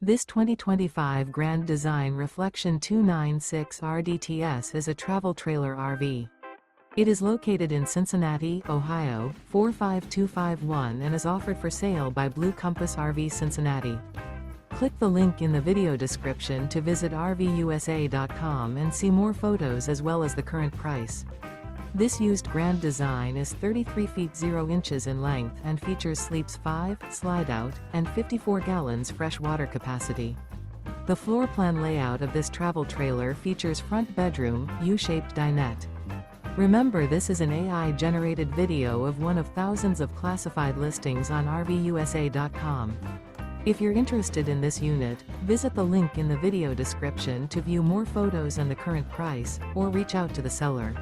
This 2025 Grand Design Reflection 296 RDTS is a travel trailer RV. It is located in Cincinnati, Ohio, 45251 and is offered for sale by Blue Compass RV Cincinnati. Click the link in the video description to visit RVUSA.com and see more photos as well as the current price. This used Grand Design is 33 feet 0 inches in length and features sleeps 5, slide-out, and 54 gallons fresh water capacity. The floor plan layout of this travel trailer features front bedroom, U-shaped dinette. Remember, this is an AI-generated video of one of thousands of classified listings on RVUSA.com. If you're interested in this unit, visit the link in the video description to view more photos and the current price, or reach out to the seller.